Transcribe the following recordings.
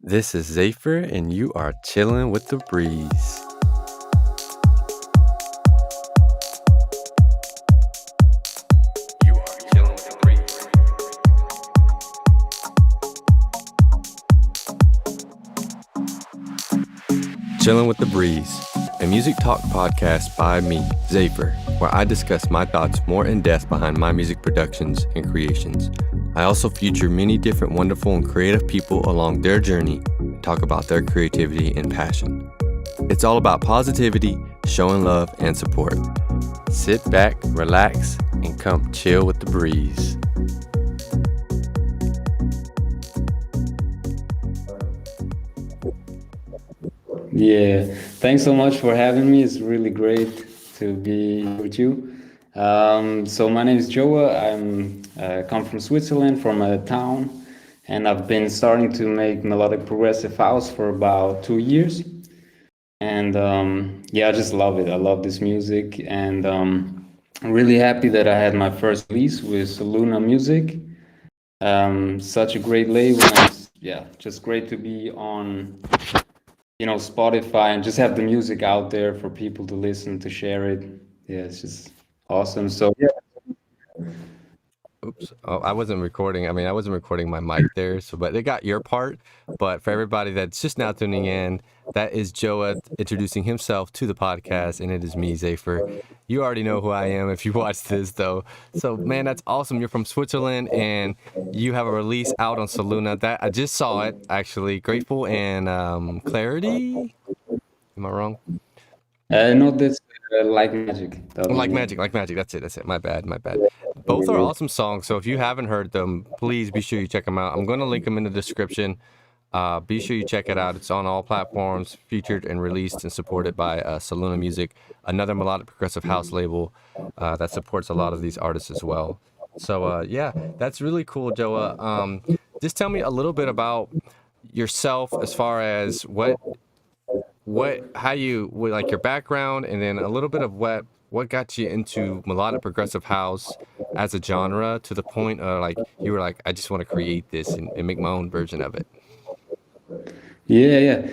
This is Z8phyR, and you are chilling with the breeze. You are chilling with the breeze. Chillin' with the Breeze, a music talk podcast by me, Z8phyR, where I discuss my thoughts more in depth behind my music productions and creations. I also feature many different wonderful and creative people along their journey and talk about their creativity and passion. It's all about positivity, showing love, and support. Sit back, relax, and come chill with the breeze. Yeah, thanks so much for having me. It's really great to be with you. So my name is Joah. I'm come from Switzerland, from a town, and I've been starting to make melodic progressive house for about 2 years. And yeah, I just love it. I love this music, and I'm really happy that I had my first release with Soluna Music. Such a great label, and yeah, just great to be on Spotify and just have the music out there for people to listen, to share it. Yeah, it's just awesome. So yeah. Oops. Oh, I wasn't recording. I wasn't recording my mic there. So, but they got your part. But for everybody that's just now tuning in, that is Joah introducing himself to the podcast, and it is me, Z8phyR. You already know who I am if you watch this, though. So, man, that's awesome. You're from Switzerland, and you have a release out on Soluna. That I just saw it actually. Grateful and Clarity. Am I wrong? No, that's Like Magic, the other Like one, yeah. Magic, like Magic. That's it. That's it. My bad. My bad. Both are awesome songs. So if you haven't heard them, please be sure you check them out. I'm going to link them in the description. Be sure you check it out. It's on all platforms, featured and released and supported by Soluna Music, another melodic progressive house label that supports a lot of these artists as well. So yeah, that's really cool, Joah. Just tell me a little bit about yourself as far as how you like your background, and then a little bit of what got you into melodic progressive house as a genre to the point of like you were like, I just want to create this and make my own version of it. Yeah, yeah.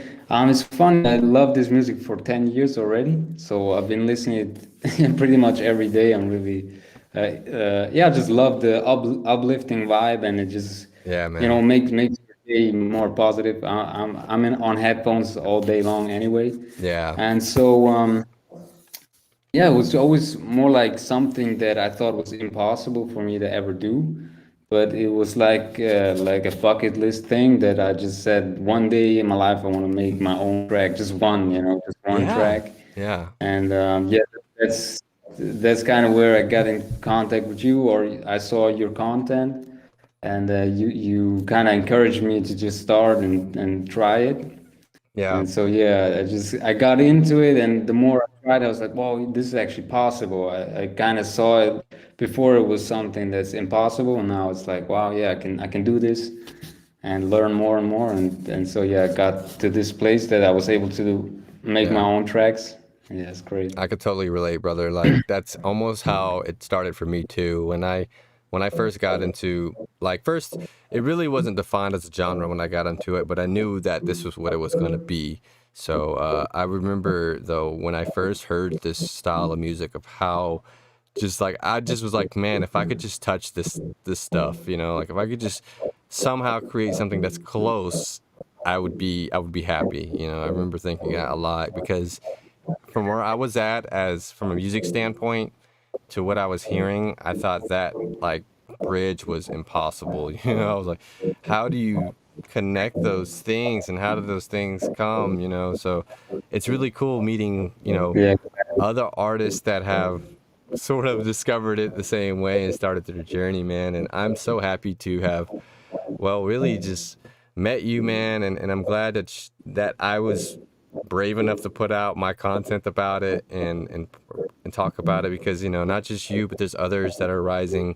It's fun. I love this music for 10 years already. So I've been listening it pretty much every day. I'm really, yeah, I just love the uplifting vibe, and it just, Yeah, man. makes the day more positive. On headphones all day long anyway. Yeah. And so, yeah, it was always more like something that I thought was impossible for me to ever do, but it was like a bucket list thing that I just said one day in my life I want to make my own track, just one, just one Yeah. track, Yeah. and yeah, that's that's kind of where I got in contact with you, or I saw your content, and you kind of encouraged me to just start and try it. Yeah. And so yeah, I got into it, and the more I tried, I was like, "Well, this is actually possible." I kind of saw it before; it was something that's impossible, and now it's like, "Wow, yeah, I can do this," and learn more and more, and so yeah, I got to this place that I was able to make my Yeah. own tracks. Yeah, it's great. I could totally relate, brother. Like that's almost how it started for me too. When I first got into like first it really wasn't defined as a genre when I got into it, but I knew that this was what it was going to be. So I remember though when I first heard this style of music of how just like I just was like, man, if I could just touch this stuff, like if I could just somehow create something that's close, I would be happy. I remember thinking that a lot because from where I was at as from a music standpoint to what I was hearing, I thought that like bridge was impossible. I was like, how do you connect those things and how do those things come, So it's really cool meeting, Yeah, other artists that have sort of discovered it the same way and started their journey, man. And I'm so happy to have, well, really just met you, man. And I'm glad that I was brave enough to put out my content about it and talk about it because not just you but there's others that are rising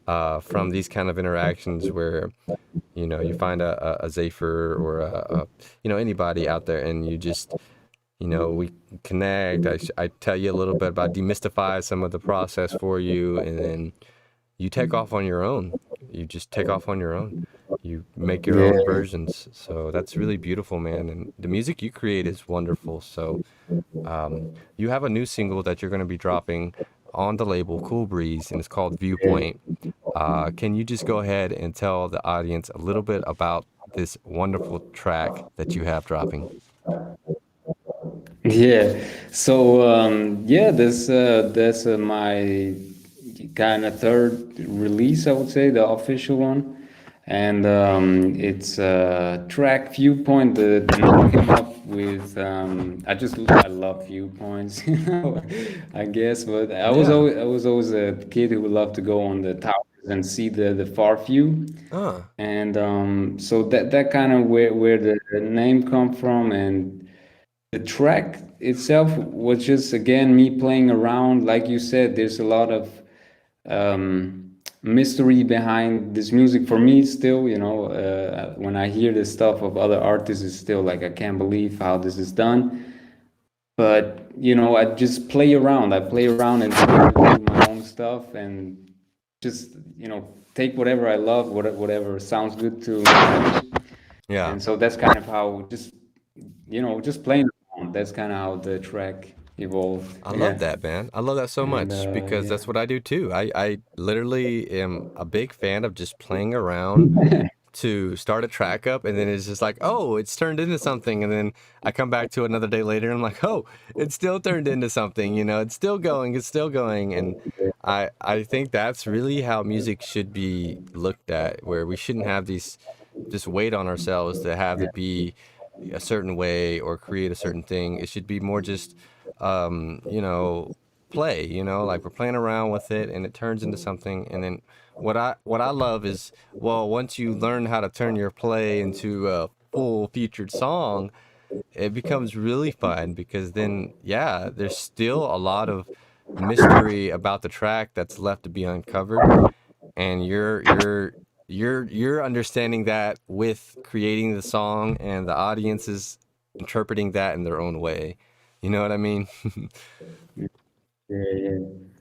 from these kind of interactions where you find a Z8phyR or anybody out there and you just we connect. I tell you a little bit about demystify some of the process for you, and then you take off on your own. You just take off on your own. You make your own Yeah. versions. So that's really beautiful, man. And the music you create is wonderful. So you have a new single that you're going to be dropping on the label Cool Breeze, and it's called Yeah. Viewpoint. Can you just go ahead and tell the audience a little bit about this wonderful track that you have dropping? Yeah. So yeah, that's my kind of third release, I would say, the official one, and it's track Viewpoint. The name came up with I love viewpoints, you know, I guess. But Yeah. I was always a kid who loved to go on the towers and see the far view, and so that kind of where the name come from. And the track itself was just again me playing around. Like you said, there's a lot of mystery behind this music for me still. You know, when I hear the stuff of other artists, it's still like I can't believe how this is done. But you know, I just play around. I play around and do my own stuff, and just you know take whatever I love, whatever sounds good to me. Yeah. And so that's kind of how just you know just playing around. That's kind of how the track evolved. I love Yeah, that, man. I love that so and much because yeah, that's what I do too. I literally am a big fan of just playing around to start a track up, and then it's just like, oh, it's turned into something, and then I come back to it another day later and I'm like, oh, it's still turned into something, you know, it's still going. And I think that's really how music should be looked at, where we shouldn't have these this weight on ourselves to have yeah, it be a certain way or create a certain thing. It should be more just you know, play, you know, like we're playing around with it and it turns into something. And then what I love is, well, once you learn how to turn your play into a full featured song, it becomes really fun because then yeah, there's still a lot of mystery about the track that's left to be uncovered, and you're understanding that with creating the song, and the audience is interpreting that in their own way. You know what I mean? yeah, yeah.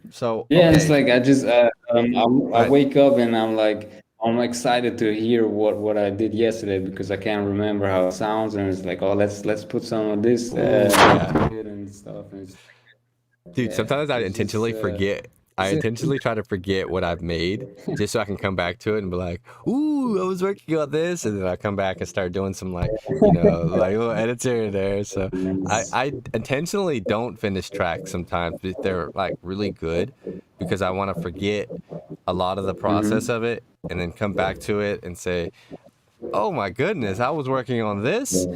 So Yeah, and it's okay, like I just go I ahead. wake up and I'm like I'm excited to hear what I did yesterday because I can't remember how it sounds, and it's like, oh, let's put some of this Ooh, yeah. into it and stuff, and it's Dude, yeah, sometimes I it's just intentionally forget. I it's it. intentionally try to forget what I've made just so I can come back to it and be like, "Ooh, I was working on this," and then I come back and start doing some like, you know, like little edits here and there. So Nice. I intentionally don't finish tracks sometimes if they're like really good, because I want to forget a lot of the process Mm-hmm. of it and then come back to it and say, "Oh my goodness, I was working on this.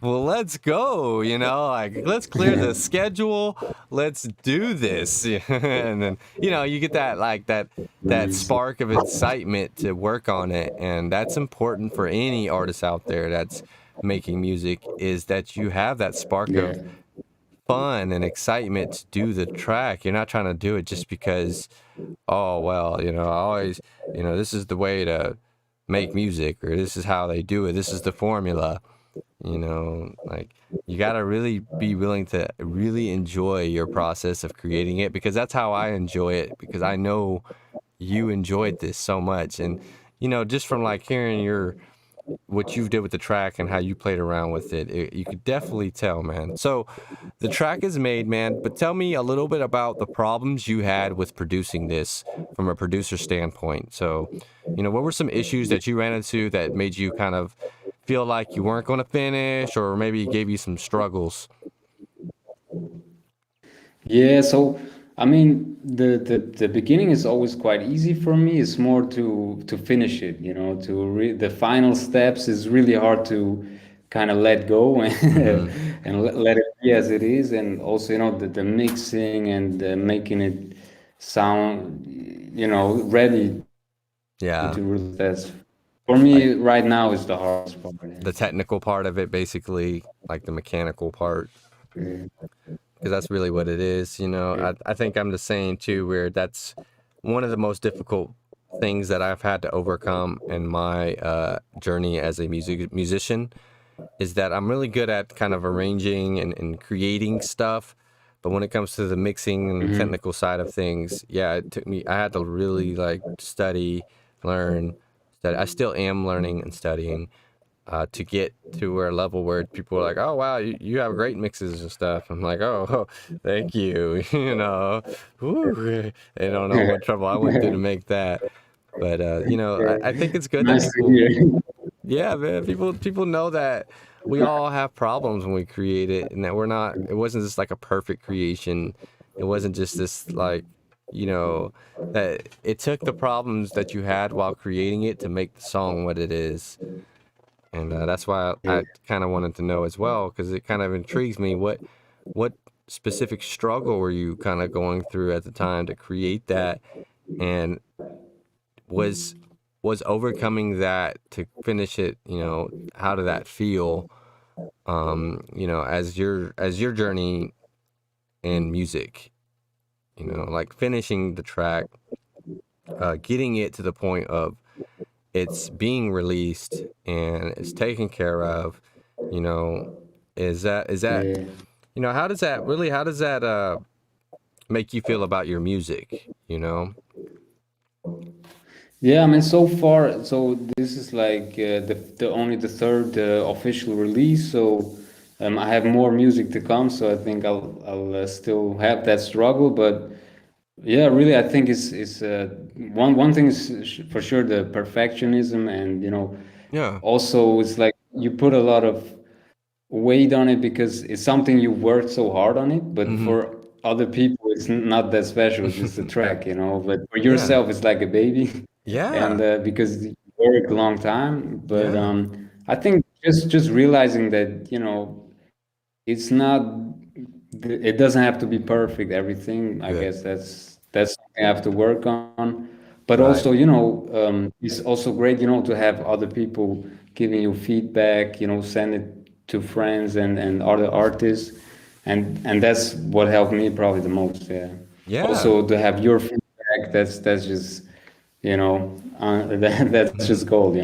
Well, let's go, you know, like let's clear the schedule, let's do this." And then you know you get that like that Nice. spark of excitement to work on it, and that's important for any artist out there that's making music, is that you have that spark Yeah. of fun and excitement to do the track. You're not trying to do it just because, oh well, you know, I always, you know, this is the way to make music, or this is how they do it, this is the formula. You know, like you got to really be willing to really enjoy your process of creating it, because that's how I enjoy it, because I know you enjoyed this so much. And you know, just from like hearing your what you did with the track and how you played around with it, you could definitely tell, man. So the track is made, man, but tell me a little bit about the problems you had with producing this from a producer standpoint. So, you know, what were some issues that you ran into that made you kind of feel like you weren't going to finish, or maybe gave you some struggles? Yeah, so I mean the beginning is always quite easy for me. It's more to finish it, you know, the final steps is really hard to kind of let go Mm-hmm. and let it be as it is, and also you know the mixing and making it sound you know ready Yeah. to release. That's for Like me right now is the hardest part. the technical part of it, basically, like the mechanical part, Yeah. because that's really what it is. You know, I think I'm the same too, where that's one of the most difficult things that I've had to overcome in my journey as a musician, is that I'm really good at kind of arranging and creating stuff. But when it comes to the mixing and Hmm. technical side of things, yeah, it took me, I had to really like study, learn I still am learning and studying to get to a level where people are like, "Oh wow, you have great mixes and stuff." I'm like, "Oh, thank you." Whew. They don't know what trouble I went through to make that. But I think it's good that Nice to people, hear. yeah, man, people know that we all have problems when we create it, and that we're not. It wasn't just like a perfect creation. It wasn't just this like, you know, that it took the problems that you had while creating it to make the song what it is. And that's why I kind of wanted to know as well, because it kind of intrigues me. What specific struggle were you kind of going through at the time to create that, and was was overcoming that to finish it? How did that feel? As your journey in music, like finishing the track, getting it to the point of it's being released and it's taken care of. You know, is that Yeah. how does that make you feel about your music? Yeah, I mean, so far, so this is like the only the third official release. So I have more music to come. So I think I'll still have that struggle. But yeah, really, I think it's one thing is for sure the perfectionism, and Yeah. also it's like you put a lot of weight on it because it's something you worked so hard on it. But Mm-hmm. for other people, it's not that special. It's just a track, But for Yeah. yourself, it's like a baby, and Yeah. because you worked a long time. But Yeah. I think just realizing that it's not it doesn't have to be perfect everything. I Good. guess that's something I have to work on, but also Right. it's also great to have other people giving you feedback, send it to friends and other artists, and that's what helped me probably the most. Yeah, Yeah. also to have your feedback, that's just that's just gold.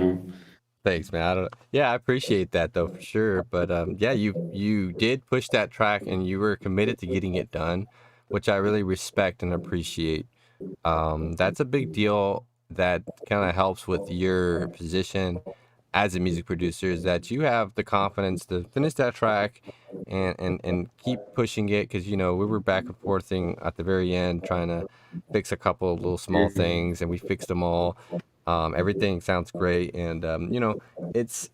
Thanks, man. I don't. Yeah, I appreciate that though for sure. But yeah, you did push that track and you were committed to getting it done, which I really respect and appreciate. That's a big deal. That kind of helps with your position as a music producer, is that you have the confidence to finish that track and keep pushing it, because we were back and forthing at the very end trying to fix a couple of little small things, and we fixed them all. Everything sounds great, and it's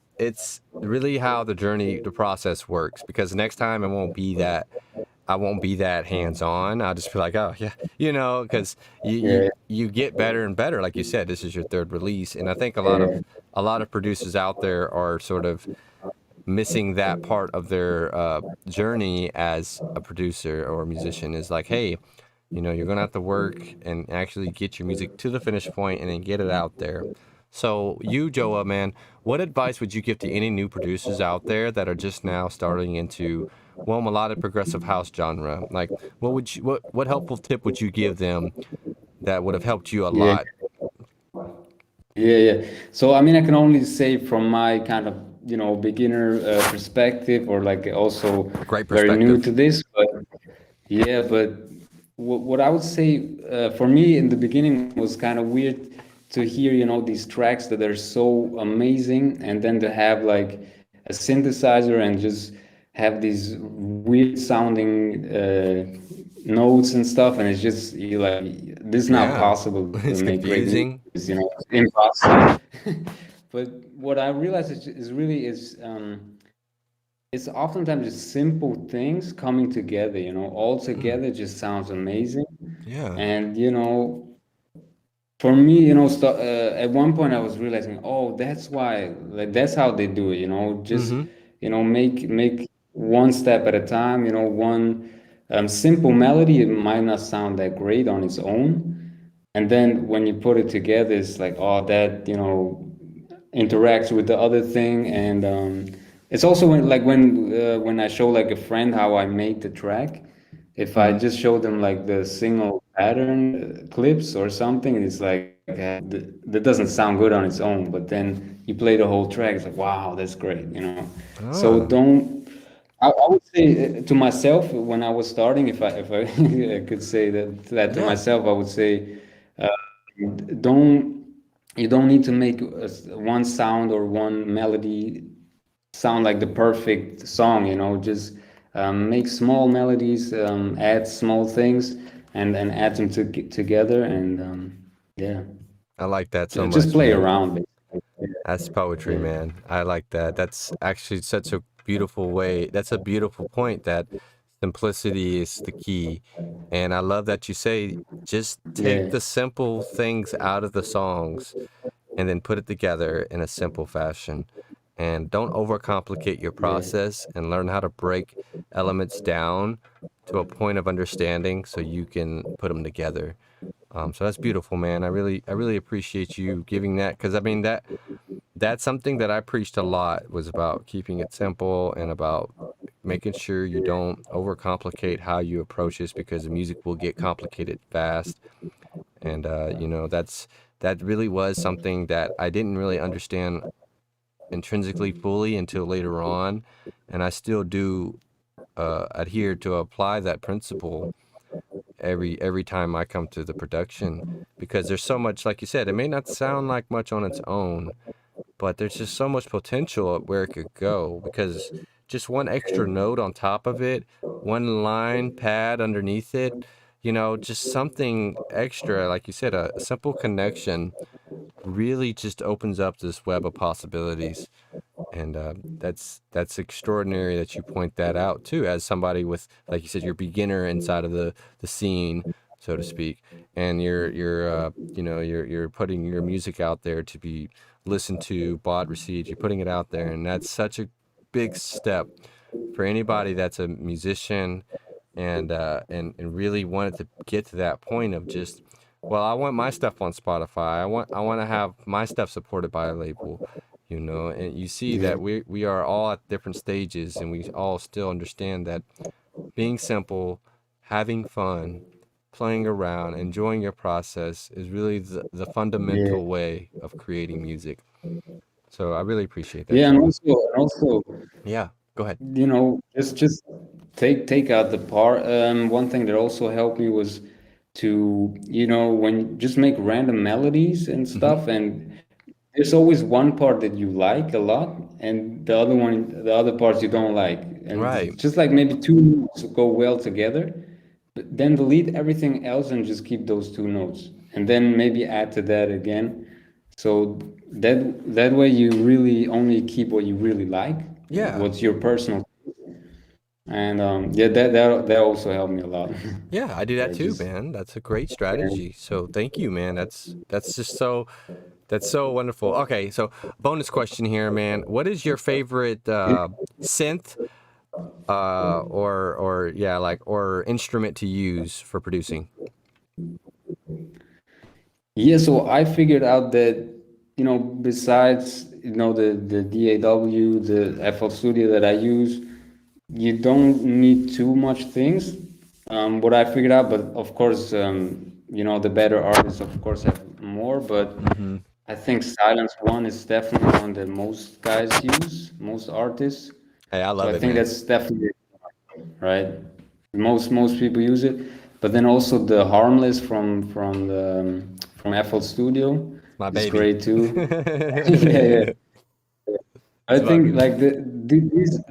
really how the process works, because next time I won't be that hands on. I'll just be like, oh yeah, because Yeah, you get better and better. Like you said, this is your third release, and I think yeah, a lot of producers out there are sort of missing that part of their journey as a producer or a musician. Is like, hey, you're gonna have to work and actually get your music to the finish point and then get it out there. So you, Joah, man, what advice would you give to any new producers out there that are just now starting into, well, melodic progressive house genre? Like, what helpful tip would you give them that would have helped you a yeah. lot? Yeah, yeah. So I mean, I can only say from my kind of beginner perspective, or like also Great very new perspective. to this. But yeah, but what I would say for me in the beginning was kind of weird to hear these tracks that are so amazing, and then to have like a synthesizer and just have these weird sounding notes and stuff, and it's just you like this is not Yeah, possible to it's make great music. confusing. It's, it's impossible. But what I realized is really is it's oftentimes just simple things coming together, all Mm, together just sounds amazing. yeah. And for me, at one point I was realizing, oh, that's why, like, that's how they do it, just, Mm-hmm. make one step at a time, one simple melody. It might not sound that great on its own. And then when you put it together, it's like, oh, that, interacts with the other thing. And it's also when I show like a friend how I made the track, if I Mm-hmm. just show them like the single pattern clips or something, it's like that doesn't sound good on its own. But then you play the whole track, it's like, wow, that's great. So Ah, don't. I would say to myself when I was starting, if I I could say that to yeah. myself, I would say, uh, don't. you don't need to make one sound or one melody sound like the perfect song, you know. Just make small melodies, add small things, and add them together, and yeah, I like that so just much, play man. around, basically. That's poetry, Yeah, man. I like that. That's actually such a beautiful way. That's a beautiful point that simplicity is the key. And I love that you say just take yeah, the simple things out of the songs and then put it together in a simple fashion. And don't overcomplicate your yeah, process and learn how to break elements down to a point of understanding so you can put them together. So that's beautiful, man. I really appreciate you giving that because I mean that's something that I preached a lot was about keeping it simple and about making sure you don't overcomplicate how you approach this because the music will get complicated fast. And you know, that really was something that I didn't really understand intrinsically fully until later on, and I still do adhere to apply that principle every time I come to the production because there's so much, like you said, it may not sound like much on its own, but there's just so much potential at where it could go because just one extra note on top of it, one line pad underneath it, you know, just something extra, like you said, a simple connection really just opens up this web of possibilities. And that's extraordinary that you point that out too, as somebody with, like you said, you're beginner inside of the scene, so to speak, and you're you know you're putting your music out there to be listened to, bought, received. You're putting it out there, and that's such a big step for anybody that's a musician and really wanted to get to that point of just, well, I want my stuff on Spotify. I want to have my stuff supported by a label, you know. And you see yeah, that we are all at different stages, and we all still understand that being simple, having fun, playing around, enjoying your process is really the yeah. fundamental way of creating music. So I really appreciate that, Yeah, Joah. and also, Yeah, go ahead. you know, just take out the part. One thing that also helped me was to, you know, when just make random melodies and Mm-hmm. stuff, and there's always one part that you like a lot, and the other parts you don't like, Right. and just like maybe two notes go well together, but then delete everything else and just keep those two notes, and then maybe add to that again. So that way you really only keep what you really like, Yeah. what's your personal, and yeah, that also helped me a lot. Yeah, I do that too, Just man. That's a great strategy. So thank you, man. That's just so that's so wonderful. Okay, so bonus question here, man. What is your favorite synth or yeah, like or instrument to use for producing? yeah, so I figured out that, you know, besides, you know, the DAW, the FL Studio that I use, you don't need too much things. What I figured out, but of course, you know, the better artists, of course, have more. But Mm-hmm. I think Silence One is definitely one that most guys use, most artists. Hey, I So love I it, think man. that's definitely right. Most people use it, but then also the Harmless from FL Studio It's my is baby. great too. Yeah, yeah. It's I my think baby. like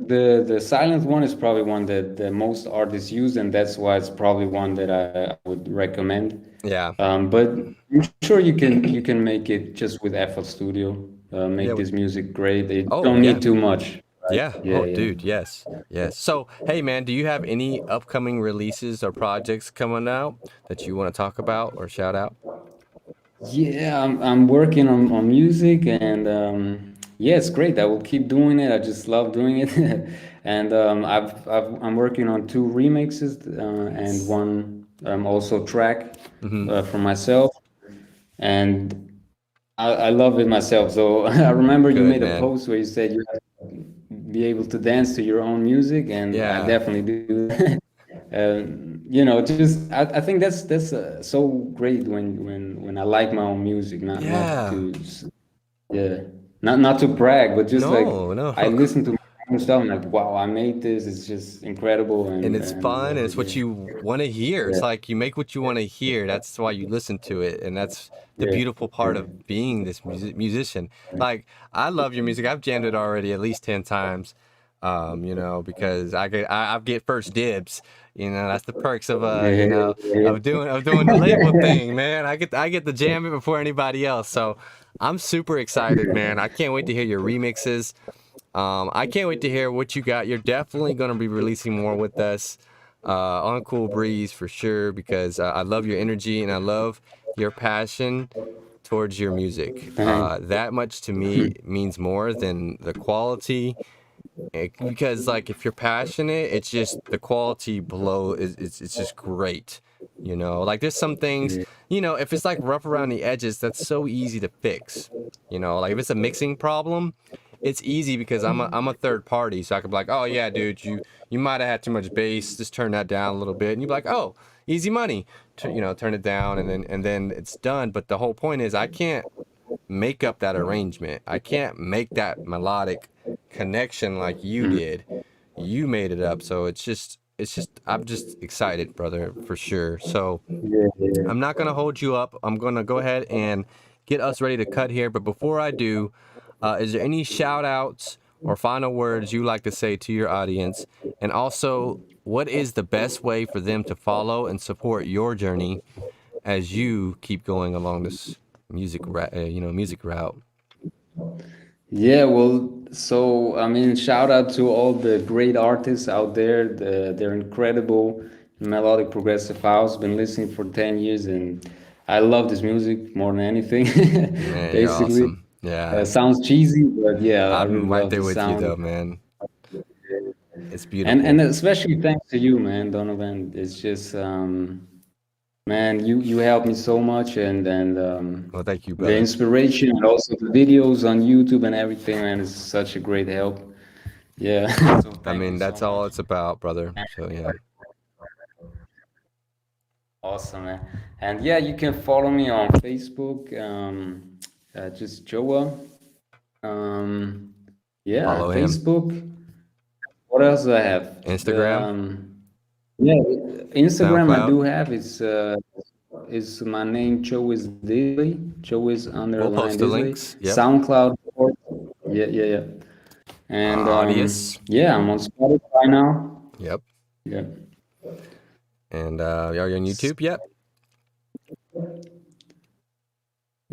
the silent one is probably one that most artists use, and that's why it's probably one that I would recommend. Yeah. But I'm sure you can make it just with FL Studio, make Yeah. this music great. You Oh, don't yeah. need too much, right? Yeah. Yeah, Oh, yeah. dude. Yes. Yes. So, hey, man, do you have any upcoming releases or projects coming out that you want to talk about or shout out? Yeah, I'm working on music, and yeah, it's great. I will keep doing it. I just love doing it. And I'm working on two remixes and Nice. one also track Mm-hmm. for myself, and I love it myself. So I remember you Good, made a man. post where you said you have to be able to dance to your own music, and I Yeah. definitely do that. You know, just I think that's so great when I like my own music, not Yeah. to yeah, not to brag, but just like No, no. I listen to my new stuff. I'm like, wow, I made this. It's just incredible, And and it's fun and it's yeah, what you want to hear. It's yeah, like you make what you want to hear. That's why you listen to it. And that's the yeah, beautiful part yeah, of being this musician. Like, I love your music. I've jammed it already at least 10 times. Because I get first dibs. That's the perks of yeah, yeah, of doing the label thing, man. I get to jam it before anybody else. So I'm super excited, man. I can't wait to hear your remixes. I can't wait to hear what you got. You're definitely going to be releasing more with us on Cool Breeze for sure, because I love your energy and I love your passion towards your music. Thanks. That much to me means more than the quality. Because like if you're passionate, it's just the quality below is it's just great. Like there's some things, Yeah, if it's like rough around the edges, that's so easy to fix. Like if it's a mixing problem, it's easy because I'm a third party, so I could be like, oh yeah, dude, you might have had too much bass, just turn that down a little bit, and you'd be like, oh, easy money, turn it down, and then it's done. But the whole point is, I can't make up that arrangement. I can't make that melodic connection like you mm, did. You made it up, so it's just I'm just excited, brother, for sure. So yeah, yeah. I'm not going to hold you up. I'm going to go ahead and get us ready to cut here. But before I do, is there any shout outs or final words you like to say to your audience? And also, what is the best way for them to follow and support your journey as you keep going along this music route? Yeah, well, so I mean, shout out to all the great artists out there. They're incredible melodic progressive house. Been listening for 10 years, and I love this music more than anything, Man, you're basically. awesome. Yeah, Sounds cheesy, but yeah, I I'm really right love there the with you, sound. though, man. It's And beautiful. especially thanks to you, man, Donovan. It's just man, you helped me so much, and Well, thank you, the brother. inspiration and also the videos on YouTube and everything, man, is such a great help. Yeah. So I thank you mean, so that's all much. it's about, brother. So, yeah. Awesome, man. And yeah, you can follow me on Facebook, just Joah. Um, yeah, Follow him. Facebook. What else do I have? Instagram, Yeah, Instagram I SoundCloud. do have. It's my name, Joahs Disley. Joahs We'll underline post the Disley. links. Yep. SoundCloud. Yeah, yeah, yeah. And Audius. yeah, I'm on Spotify now. Yep. Yeah. And are you on YouTube yet?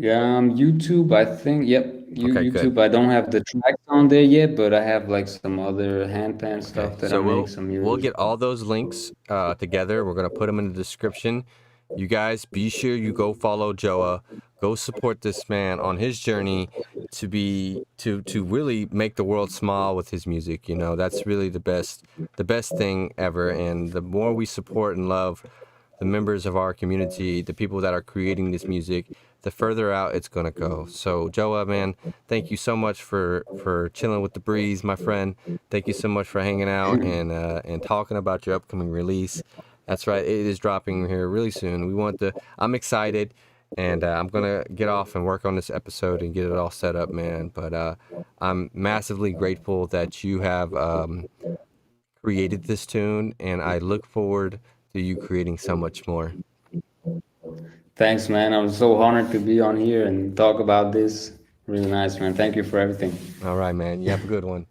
Yeah, YouTube, I think, yep, Okay, good. YouTube. I don't have the tracks on there yet, but I have like some other handpan Okay, stuff that I so make, we'll some we'll music. get all those links together. We're gonna put them in the description. You guys, be sure you go follow Joah. Go support this man on his journey to really make the world smile with his music. That's really the best thing ever. And the more we support and love the members of our community, the people that are creating this music, the further out it's gonna go. So Joah, man, thank you so much for chilling with the breeze, my friend. Thank you so much for hanging out and talking about your upcoming release. That's right, it is dropping here really soon. I'm excited, and I'm gonna get off and work on this episode and get it all set up, man. But I'm massively grateful that you have created this tune, and I look forward to you creating so much more. Thanks, man. I'm so honored to be on here and talk about this. Really nice, man. Thank you for everything. All right, man. You have a good one.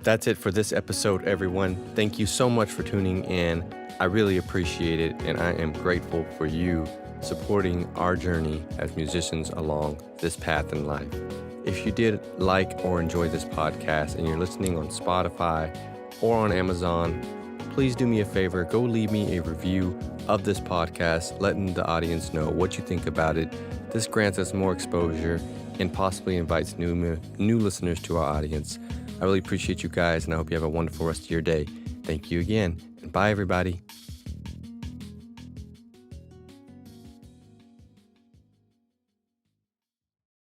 That's it for this episode, everyone. Thank you so much for tuning in. I really appreciate it, and I am grateful for you supporting our journey as musicians along this path in life. If you did like or enjoy this podcast and you're listening on Spotify or on Amazon, please do me a favor, go leave me a review of this podcast, letting the audience know what you think about it. This grants us more exposure and possibly invites new listeners to our audience. I really appreciate you guys, and I hope you have a wonderful rest of your day. Thank you again, and bye, everybody.